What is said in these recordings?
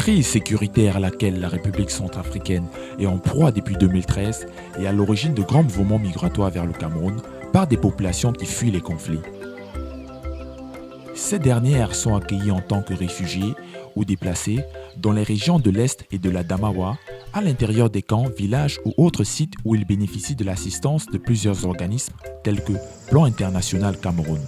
crise sécuritaire à laquelle la République centrafricaine est en proie depuis 2013 est à l'origine de grands mouvements migratoires vers le Cameroun par des populations qui fuient les conflits. Ces dernières sont accueillies en tant que réfugiés ou déplacés dans les régions de l'Est et de la Damawa, à l'intérieur des camps, villages ou autres sites où ils bénéficient de l'assistance de plusieurs organismes tels que Plan International Cameroun.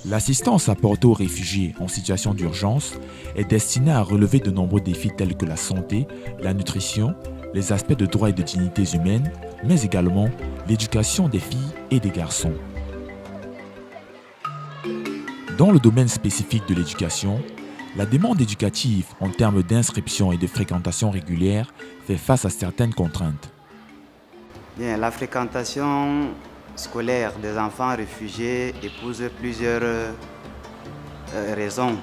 L'assistance apportée aux réfugiés en situation d'urgence est destinée à relever de nombreux défis tels que la santé, la nutrition, les aspects de droits et de dignités humaines, mais également l'éducation des filles et des garçons. Dans le domaine spécifique de l'éducation, la demande éducative en termes d'inscription et de fréquentation régulière fait face à certaines contraintes. Bien, la fréquentation scolaire des enfants réfugiés épouse plusieurs raisons.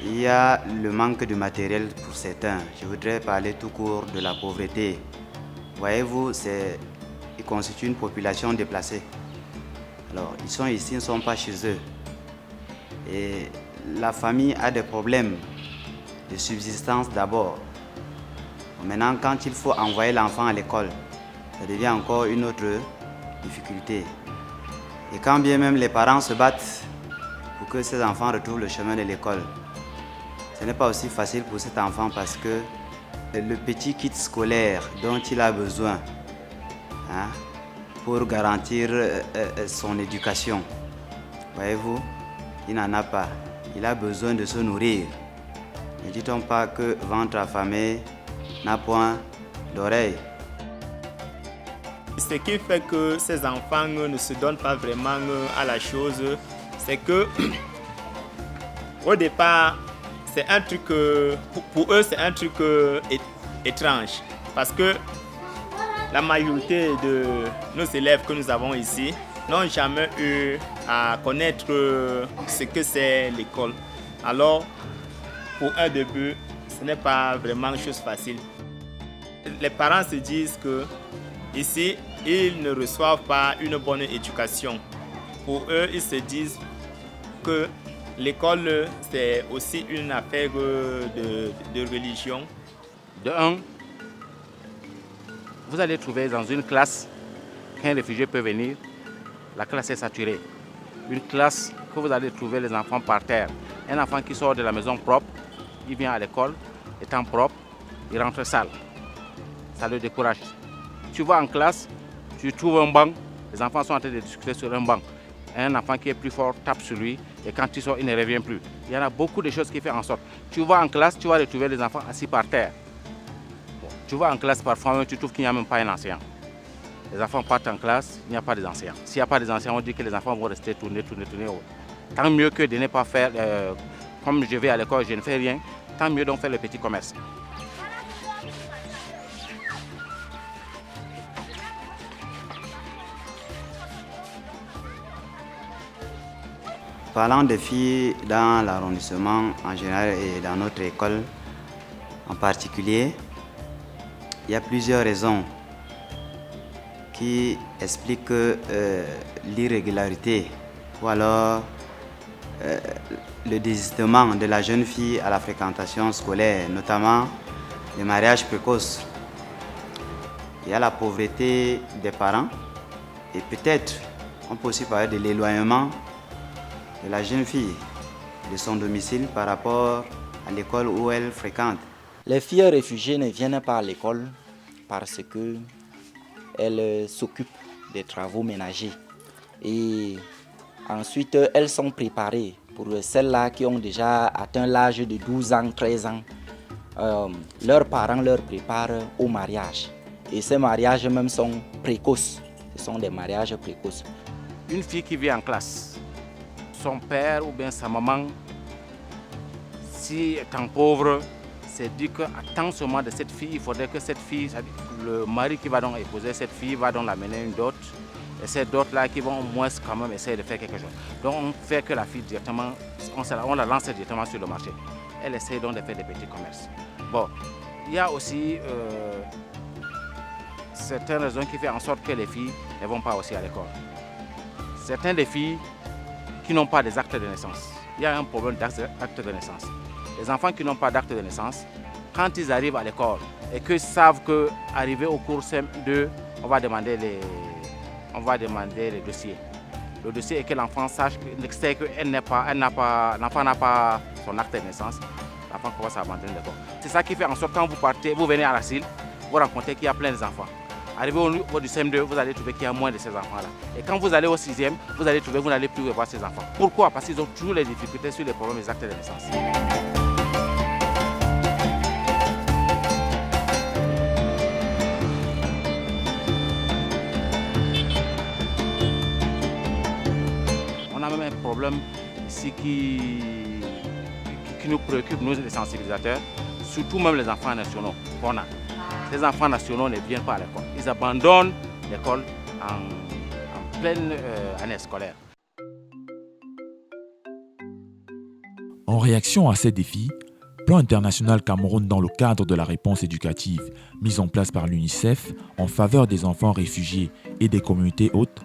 Il y a le manque de matériel pour certains. Je voudrais parler tout court de la pauvreté. Voyez-vous, ils constituent une population déplacée. Alors, ils sont ici, ils ne sont pas chez eux. Et la famille a des problèmes de subsistance d'abord. Maintenant, quand il faut envoyer l'enfant à l'école, ça devient encore une autre difficulté. Et quand bien même les parents se battent pour que ces enfants retrouvent le chemin de l'école, ce n'est pas aussi facile pour cet enfant parce que le petit kit scolaire dont il a besoin pour garantir son éducation, voyez-vous, il n'en a pas. Il a besoin de se nourrir. Ne dit-on pas que ventre affamé n'a point d'oreille? Ce qui fait que ces enfants ne se donnent pas vraiment à la chose, c'est que au départ, c'est un truc, pour eux, c'est un truc étrange. Parce que la majorité de nos élèves que nous avons ici n'ont jamais eu à connaître ce que c'est l'école. Alors, pour un début, ce n'est pas vraiment une chose facile. Les parents se disent que ici, ils ne reçoivent pas une bonne éducation. Pour eux, ils se disent que l'école, c'est aussi une affaire de religion. De un, vous allez trouver dans une classe qu'un réfugié peut venir, la classe est saturée. Une classe que vous allez trouver les enfants par terre. Un enfant qui sort de la maison propre, il vient à l'école, étant propre, il rentre sale. Ça le décourage. Tu vas en classe, tu trouves un banc, les enfants sont en train de discuter sur un banc. Un enfant qui est plus fort tape sur lui et quand il sort, il ne revient plus. Il y en a beaucoup de choses qui font en sorte. Tu vas en classe, tu vas retrouver les enfants assis par terre. Bon, tu vas en classe parfois, tu trouves qu'il n'y a même pas un enseignant. Les enfants partent en classe, il n'y a pas d'enseignants. S'il n'y a pas d'enseignants, on dit que les enfants vont rester tourner. Tant mieux que de ne pas faire, comme je vais à l'école, je ne fais rien, tant mieux d'en faire le petit commerce. Parlant des filles dans l'arrondissement en général et dans notre école en particulier, il y a plusieurs raisons qui expliquent l'irrégularité ou alors le désistement de la jeune fille à la fréquentation scolaire, notamment les mariages précoces. Il y a la pauvreté des parents et peut-être on peut aussi parler de l'éloignement de la jeune fille de son domicile par rapport à l'école où elle fréquente. Les filles réfugiées ne viennent pas à l'école parce qu'elles s'occupent des travaux ménagers. Et ensuite, elles sont préparées. Pour celles-là qui ont déjà atteint l'âge de 12 ans, 13 ans, leurs parents leur préparent au mariage. Et ces mariages même sont précoces. Ce sont des mariages précoces. Une fille qui vit en classe, son père ou bien sa maman, si étant pauvre, s'est dit qu'à tant seulement de cette fille, il faudrait que cette fille, le mari qui va donc épouser cette fille, va donc l'amener une dot. Et ces dots-là qui vont au moins quand même essayer de faire quelque chose. Donc on fait que la fille directement, on la lance directement sur le marché. Elle essaie donc de faire des petits commerces. Bon, il y a aussi certaines raisons qui font en sorte que les filles ne vont pas aussi à l'école. Certaines des filles qui n'ont pas des actes de naissance, il y a un problème d'acte de naissance. Les enfants qui n'ont pas d'acte de naissance, quand ils arrivent à l'école et qu'ils savent qu'arriver au cours CM2, on va demander les dossiers. Le dossier est que l'enfant sache que l'enfant n'a pas son acte de naissance. L'enfant commence à abandonner l'école. C'est ça qui fait en sorte que quand vous partez, vous venez à la CIL, vous rencontrez qu'il y a plein d'enfants. Arrivé au niveau du CM2, vous allez trouver qu'il y a moins de ces enfants-là. Et quand vous allez au 6e, vous allez trouver que vous n'allez plus revoir ces enfants. Pourquoi? Parce qu'ils ont toujours les difficultés sur les problèmes des actes de naissance. On a même un problème ici qui nous préoccupe, nous les sensibilisateurs, surtout même les enfants nationaux qu'on a. Ces enfants nationaux ne viennent pas à l'école. Ils abandonnent l'école en pleine année scolaire. En réaction à ces défis, Plan International Cameroun, dans le cadre de la réponse éducative mise en place par l'UNICEF en faveur des enfants réfugiés et des communautés hôtes,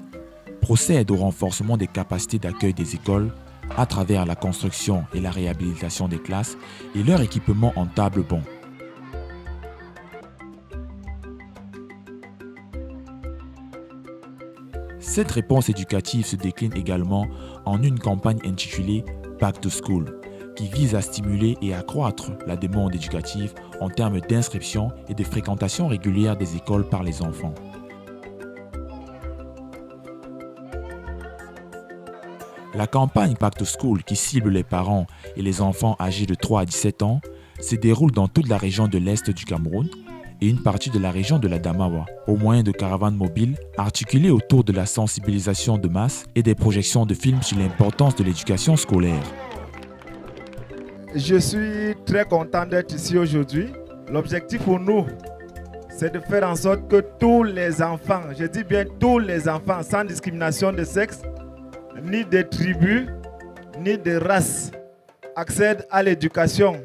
procède au renforcement des capacités d'accueil des écoles à travers la construction et la réhabilitation des classes et leur équipement en table bon. Cette réponse éducative se décline également en une campagne intitulée Back to School, qui vise à stimuler et accroître la demande éducative en termes d'inscription et de fréquentation régulière des écoles par les enfants. La campagne Back to School, qui cible les parents et les enfants âgés de 3 à 17 ans, se déroule dans toute la région de l'Est du Cameroun et une partie de la région de la Damawa, au moyen de caravanes mobiles articulées autour de la sensibilisation de masse et des projections de films sur l'importance de l'éducation scolaire. Je suis très content d'être ici aujourd'hui. L'objectif pour nous, c'est de faire en sorte que tous les enfants, je dis bien tous les enfants, sans discrimination de sexe, ni de tribu, ni de race, accèdent à l'éducation.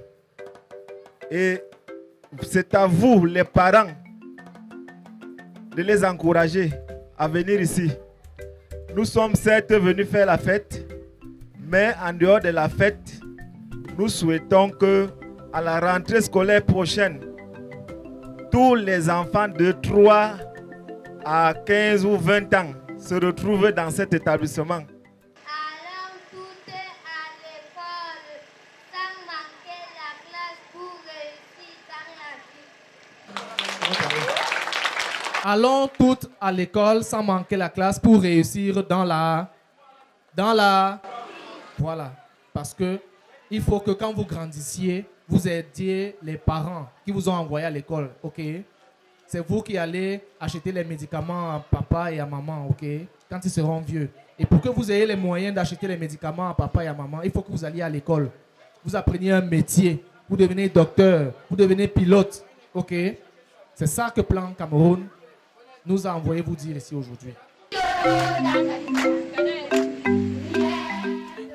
Et c'est à vous, les parents, de les encourager à venir ici. Nous sommes certes venus faire la fête, mais en dehors de la fête, nous souhaitons que à la rentrée scolaire prochaine, tous les enfants de 3 à 15 ou 20 ans se retrouvent dans cet établissement. Allons toutes à l'école sans manquer la classe pour réussir dans la... Voilà. Parce que il faut que quand vous grandissiez, vous aidiez les parents qui vous ont envoyé à l'école, ok? C'est vous qui allez acheter les médicaments à papa et à maman, ok? Quand ils seront vieux. Et pour que vous ayez les moyens d'acheter les médicaments à papa et à maman, il faut que vous alliez à l'école. Vous appreniez un métier. Vous devenez docteur, vous devenez pilote, ok? C'est ça que Plan Cameroun nous a envoyé vous dire ici aujourd'hui.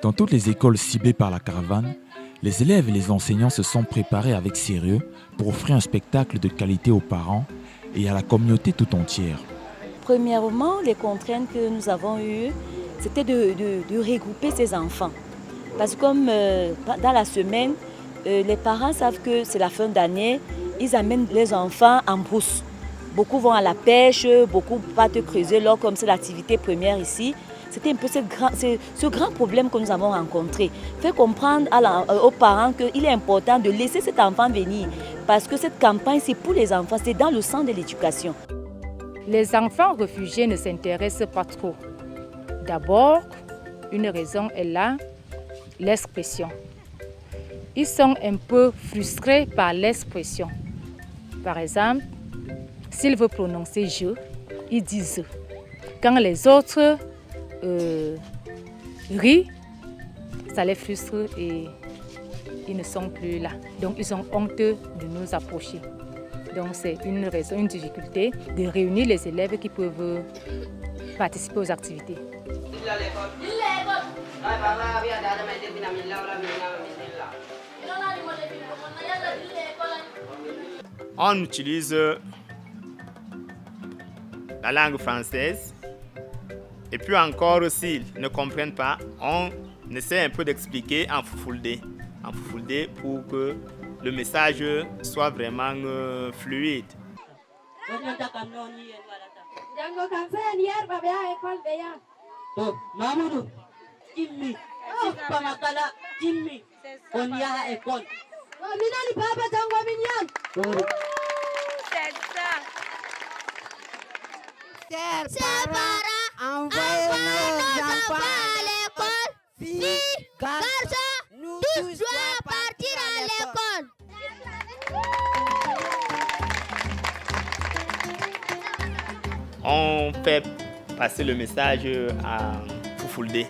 Dans toutes les écoles ciblées par la caravane, les élèves et les enseignants se sont préparés avec sérieux pour offrir un spectacle de qualité aux parents et à la communauté tout entière. Premièrement, les contraintes que nous avons eues, c'était de regrouper ces enfants. Parce que comme dans la semaine, les parents savent que c'est la fin d'année, ils amènent les enfants en brousse. Beaucoup vont à la pêche, beaucoup partent creuser l'or comme c'est l'activité première ici. C'était un peu ce grand problème que nous avons rencontré. Faire comprendre aux parents qu'il est important de laisser cet enfant venir. Parce que cette campagne, c'est pour les enfants, c'est dans le sang de l'éducation. Les enfants réfugiés ne s'intéressent pas trop. D'abord, une raison est là, l'expression. Ils sont un peu frustrés par l'expression. Par exemple, s'ils veulent prononcer « je », ils disent « quand les autres rient », ça les frustre et ils ne sont plus là. Donc, ils ont honte de nous approcher. Donc, c'est une raison, une difficulté de réunir les élèves qui peuvent participer aux activités. On utilise la langue française et puis encore s'ils ne comprennent pas, on On essaie un peu d'expliquer en Fulfulde pour que le message soit vraiment fluide. Chers parents, envoyez nos enfants à l'école. Filles, garçons, nous tous doivent partir à l'école. On fait passer le message à Fulfulde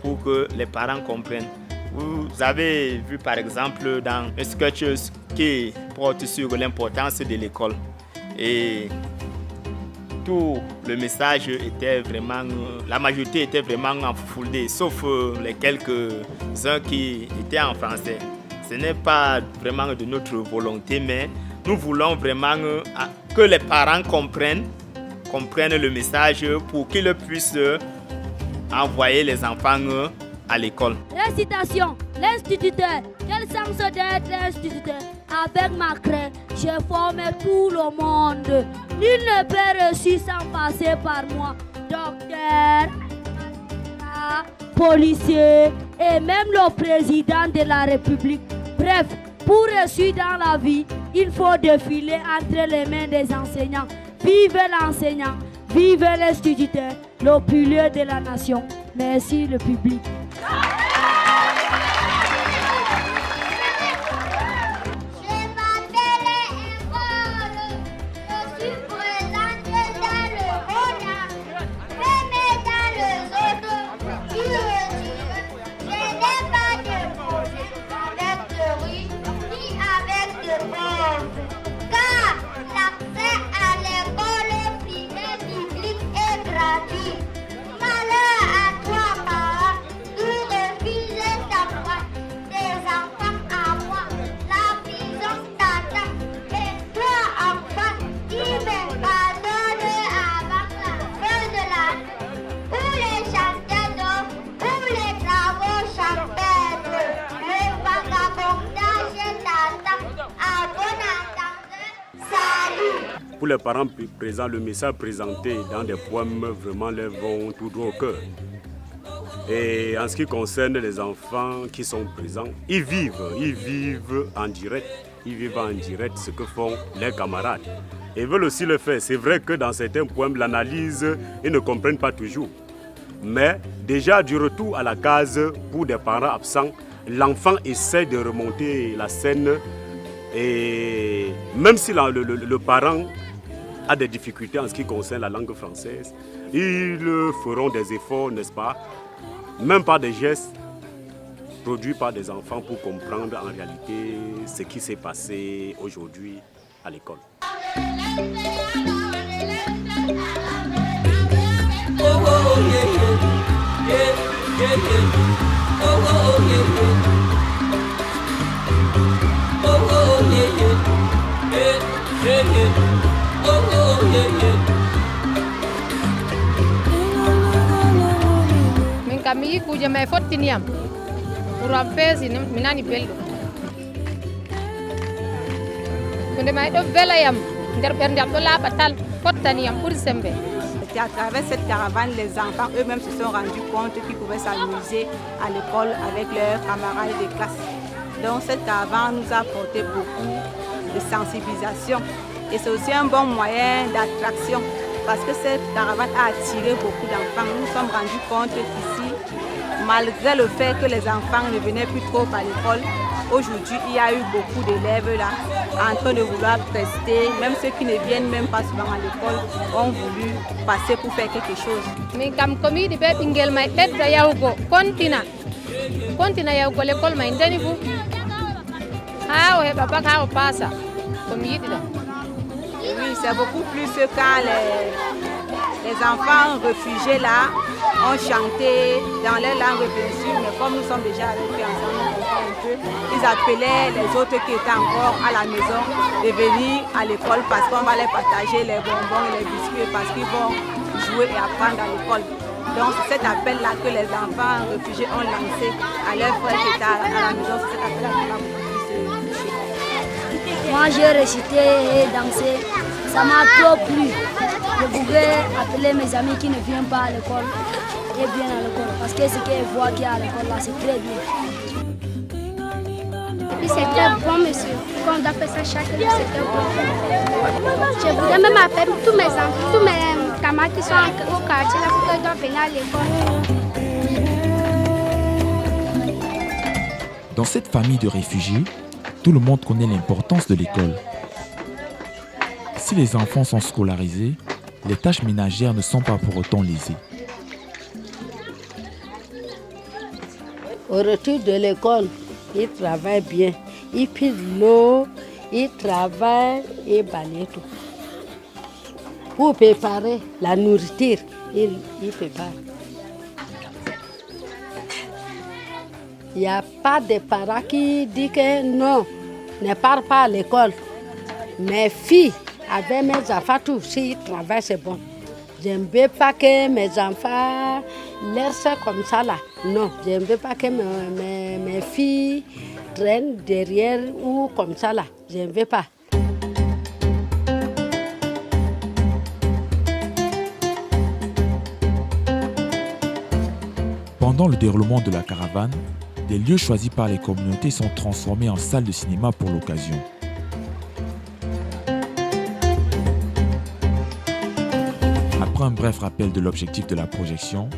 pour que les parents comprennent. Vous avez vu par exemple dans un sketch qui porte sur l'importance de l'école. Et tout le message était vraiment, la majorité était vraiment en Fulfulde, sauf les quelques-uns qui étaient en français. Ce n'est pas vraiment de notre volonté, mais nous voulons vraiment que les parents comprennent le message pour qu'ils puissent envoyer les enfants à l'école. Récitation, l'instituteur. Quel sens d'être l'instituteur? Avec ma craie, j'ai formé tout le monde. Nul ne peut réussir sans passer par moi. Docteur, policier et même le président de la République. Bref, pour réussir dans la vie, il faut défiler entre les mains des enseignants. Vive l'enseignant, vive l'instituteur, le pilier de la nation. Merci le public. Pour les parents présents, le message présenté dans des poèmes vraiment leur vont tout droit au cœur. Et en ce qui concerne les enfants qui sont présents, ils vivent en direct. Ils vivent en direct ce que font leurs camarades. Et ils veulent aussi le faire. C'est vrai que dans certains poèmes, l'analyse, ils ne comprennent pas toujours. Mais déjà du retour à la case pour des parents absents, l'enfant essaie de remonter la scène. Et même si le parent a des difficultés en ce qui concerne la langue française, ils feront des efforts, n'est-ce pas, même par des gestes produits par des enfants pour comprendre en réalité ce qui s'est passé aujourd'hui à l'école. Min kam yi kuje mai fottiniyam pour am pesi mi nani belɗum hunde may ɗo welayam nder ɓernde am ɗo laaɓa tal fottaniyam ɓuri sembe. C'est à travers cette caravane, les enfants eux-mêmes se sont rendus compte qu'ils pouvaient s'amuser à l'école avec leurs camarades de classe. Donc cette caravane nous a apporté beaucoup de sensibilisation et c'est aussi un bon moyen d'attraction parce que cette caravane a attiré beaucoup d'enfants. Nous nous sommes rendus compte qu'ici, malgré le fait que les enfants ne venaient plus trop à l'école, aujourd'hui il y a eu beaucoup d'élèves là en train de vouloir tester, même ceux qui ne viennent même pas souvent à l'école ont voulu passer pour faire quelque chose. Min kam komi yiɗi ɓe ɓinguel may ɓedda yahugo continue yahugo l'école may ndeni fu ha o heɓa bac ha o passa komi yiɗi ɗo. Oui, c'est beaucoup plus quand les enfants réfugiés là ont chanté dans leur langue bien sûr, mais comme nous sommes déjà avec eux ensemble, on comprend un peu, ils appelaient les autres qui étaient encore à la maison de venir à l'école parce qu'on va les partager les bonbons et les biscuits parce qu'ils vont jouer et apprendre à l'école. Donc c'est cet appel-là que les enfants réfugiés ont lancé à leur frère qui était à la maison. C'est cet appel-là qu'on a voulu se toucher. Moi j'ai récité et dansé, ça m'a trop plu. Je voudrais appeler mes amis qui ne viennent pas à l'école et viennent à l'école parce que ce qu'ils voient qu'il y a à l'école là, c'est très bien. C'était bon, monsieur. Quand on a fait ça chaque jour, c'était bon. Je voudrais même appeler tous mes enfants, tous mes camarades qui sont au quartier là, pour qu'ils doivent venir à l'école. Dans cette famille de réfugiés, tout le monde connaît l'importance de l'école. Si les enfants sont scolarisés, les tâches ménagères ne sont pas pour autant lésées. Au retour de l'école, ils travaillent bien. Ils pillent l'eau, ils travaillent et balayent tout. Pour préparer la nourriture, ils préparent. Il n'y a pas de parents qui disent que non, ne part pas à l'école. Mes filles, avec mes enfants, tout, s'ils travaillent, c'est bon. Je ne veux pas que mes enfants laissent comme ça là. Non, je ne veux pas que mes filles traînent derrière ou comme ça là. Je ne veux pas. Pendant le déroulement de la caravane, des lieux choisis par les communautés sont transformés en salles de cinéma pour l'occasion. Après un bref rappel de l'objectif de la projection,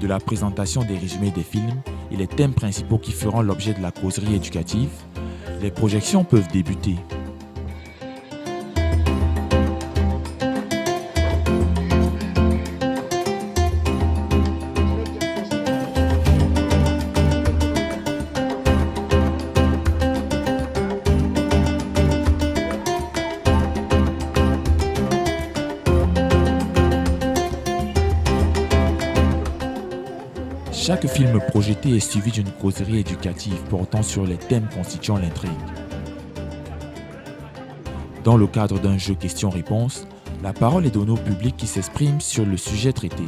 de la présentation des résumés des films et les thèmes principaux qui feront l'objet de la causerie éducative, les projections peuvent débuter. Chaque film projeté est suivi d'une causerie éducative portant sur les thèmes constituant l'intrigue. Dans le cadre d'un jeu questions-réponses, la parole est donnée au public qui s'exprime sur le sujet traité.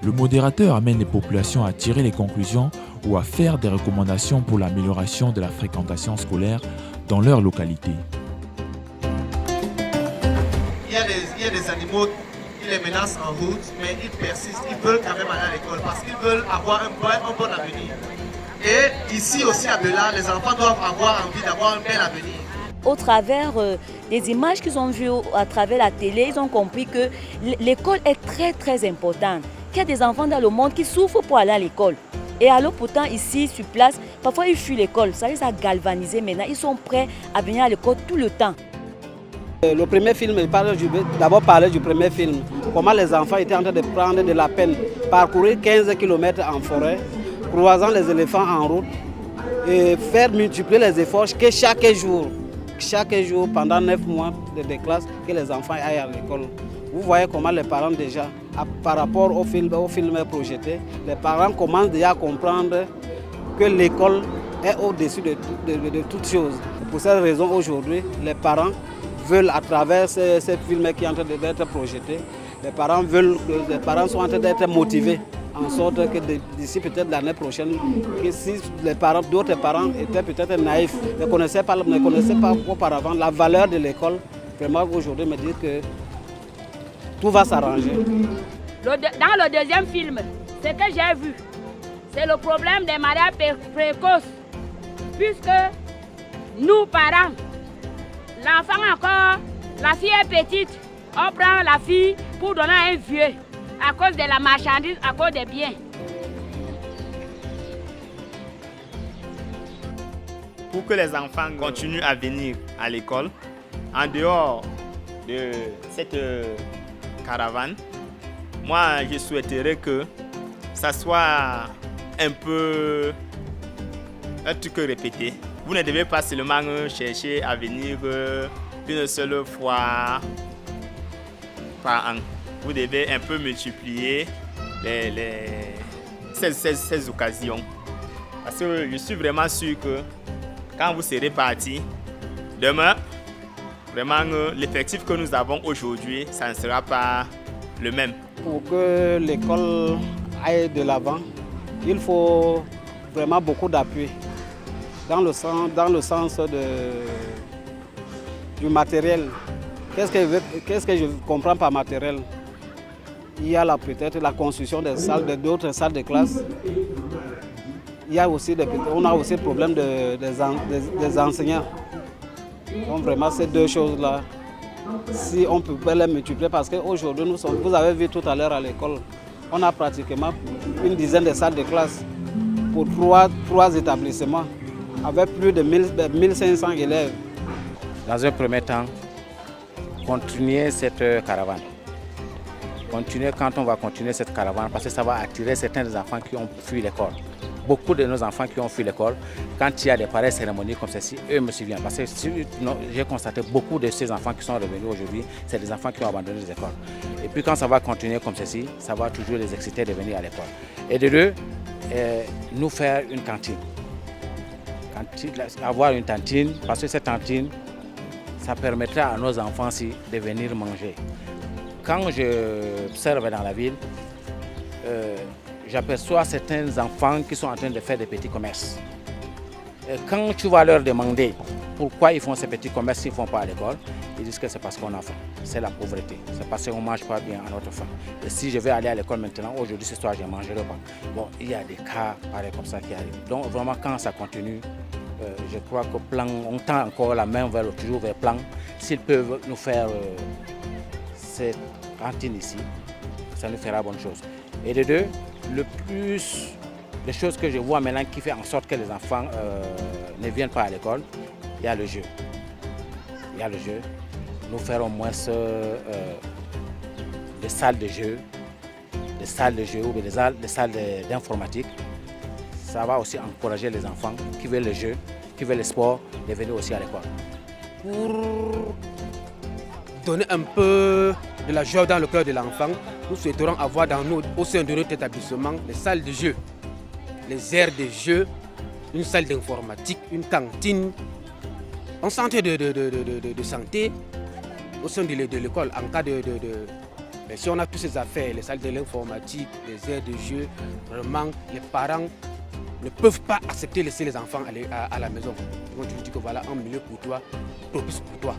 Le modérateur amène les populations à tirer les conclusions ou à faire des recommandations pour l'amélioration de la fréquentation scolaire dans leur localité. Il y a des animaux qui les menacent en route, mais ils persistent, ils veulent quand même aller à l'école parce qu'ils veulent avoir un bon avenir. Et ici aussi à Bela, les enfants doivent avoir envie d'avoir un bel avenir. Au travers des images qu'ils ont vues à travers la télé, ils ont compris que l'école est très très importante. Qu'il y a des enfants dans le monde qui souffrent pour aller à l'école. Et alors pourtant ici sur place, parfois ils fuient l'école. Ça les a galvanisés maintenant. Ils sont prêts à venir à l'école tout le temps. Le premier film, d'abord parler du premier film. Comment les enfants étaient en train de prendre de la peine. Parcourir 15 km en forêt, croisant les éléphants en route et faire multiplier les efforts que chaque jour, pendant 9 mois de classe, que les enfants aillent à l'école. Vous voyez comment les parents déjà, par rapport au film projeté, les parents commencent déjà à comprendre que l'école est au-dessus de toutes choses. Pour cette raison, aujourd'hui, les parents veulent, à travers ces films qui sont en train d'être projetés, les parents sont en train d'être motivés, en sorte que d'ici peut-être l'année prochaine, que si d'autres parents étaient peut-être naïfs, ne connaissaient pas auparavant la valeur de l'école, vraiment aujourd'hui me dire que tout va s'arranger. Dans le deuxième film, ce que j'ai vu, c'est le problème des mariages précoces. Puisque nous, parents, l'enfant encore, la fille est petite, on prend la fille pour donner à un vieux à cause de la marchandise, à cause des biens. Pour que les enfants continuent à venir à l'école, en dehors de cette caravane, moi je souhaiterais que ça soit un peu un truc répété. Vous ne devez pas seulement chercher à venir une seule fois par an. Vous devez un peu multiplier ces occasions. Parce que je suis vraiment sûr que quand vous serez partis, demain, vraiment l'effectif que nous avons aujourd'hui, ça ne sera pas le même. Pour que l'école aille de l'avant, il faut vraiment beaucoup d'appui dans le sens du matériel. Qu'est-ce que je comprends par matériel? Il y a peut-être la construction d'autres salles de classe. Il y a aussi on a aussi le problème des enseignants. Donc vraiment ces deux choses-là, si on peut les multiplier, parce qu'aujourd'hui, vous avez vu tout à l'heure à l'école, on a pratiquement une dizaine de salles de classe pour trois établissements avec plus de 1500 élèves. Dans un premier temps, continuer cette caravane. Continuer quand on va continuer cette caravane, parce que ça va attirer certains des enfants qui ont fui l'école. Beaucoup de nos enfants qui ont fui l'école, quand il y a des pareilles cérémonies comme celle-ci, eux me suivent. Parce que j'ai constaté beaucoup de ces enfants qui sont revenus aujourd'hui, c'est des enfants qui ont abandonné les écoles. Et puis quand ça va continuer comme ceci, ça va toujours les exciter de venir à l'école. Et de deux, nous faire une cantine. Avoir une cantine, parce que cette cantine, ça permettra à nos enfants aussi de venir manger. Quand je observe dans la ville, j'aperçois certains enfants qui sont en train de faire des petits commerces. Et quand tu vas leur demander pourquoi ils font ces petits commerces s'ils ne font pas à l'école, ils disent que c'est parce qu'on a faim. C'est la pauvreté. C'est parce qu'on ne mange pas bien à notre faim. Et si je vais aller à l'école maintenant, aujourd'hui, ce soir, je ne mangerai pas. Bon, il y a des cas pareils comme ça qui arrivent. Donc vraiment, quand ça continue, je crois que Plan, on tend encore la main toujours vers Plan. S'ils peuvent nous faire cette cantine ici, ça nous fera bonne chose. Et de deux, les choses que je vois maintenant qui fait en sorte que les enfants ne viennent pas à l'école, il y a le jeu. Il y a le jeu. Nous faire au moins des salles de jeu ou des salles d'informatique. Ça va aussi encourager les enfants qui veulent le jeu, qui veulent le sport, de venir aussi à l'école. Pour donner un peu de la joie dans le cœur de l'enfant, nous souhaiterons avoir au sein de notre établissement des salles de jeu, les aires de jeu, une salle d'informatique, une cantine, un centre de santé au sein de l'école. En cas si on a toutes ces affaires, les salles de l'informatique, les aires de jeu, vraiment les parents ne peuvent pas accepter de laisser les enfants aller à la maison. Donc je dis que voilà un milieu pour toi, propice pour toi.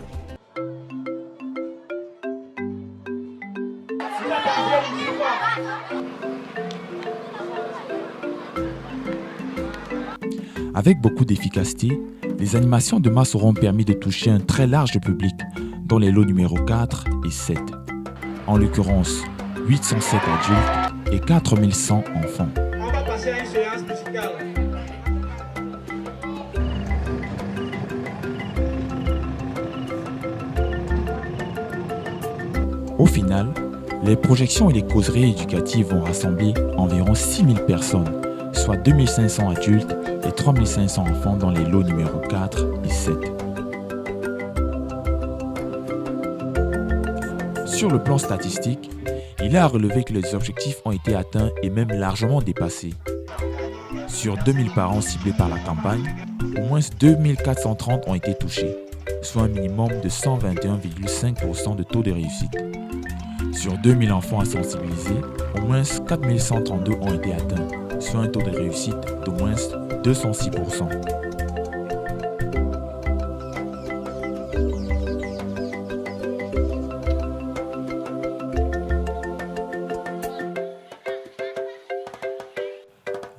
Avec beaucoup d'efficacité, les animations de masse auront permis de toucher un très large public dans les lots numéro 4 et 7. En l'occurrence, 807 adultes et 4100 enfants. On va passer à une séance musicale. Au final, les projections et les causeries éducatives vont rassembler environ 6000 personnes, soit 2500 adultes et 3500 enfants dans les lots numéro 4 et 7. Sur le plan statistique, il est à relever que les objectifs ont été atteints et même largement dépassés. Sur 2000 parents ciblés par la campagne, au moins 2430 ont été touchés, soit un minimum de 121,5% de taux de réussite. Sur 2000 enfants à sensibiliser, au moins 4132 ont été atteints, soit un taux de réussite d'au moins 206%.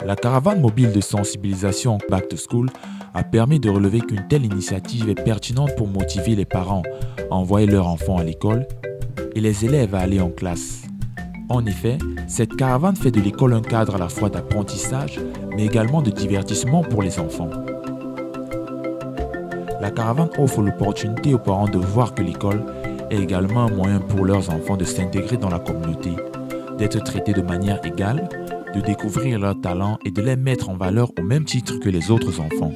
La caravane mobile de sensibilisation Back to School a permis de relever qu'une telle initiative est pertinente pour motiver les parents à envoyer leurs enfants à l'école et les élèves à aller en classe. En effet, cette caravane fait de l'école un cadre à la fois d'apprentissage, mais également de divertissement pour les enfants. La caravane offre l'opportunité aux parents de voir que l'école est également un moyen pour leurs enfants de s'intégrer dans la communauté, d'être traités de manière égale, de découvrir leurs talents et de les mettre en valeur au même titre que les autres enfants.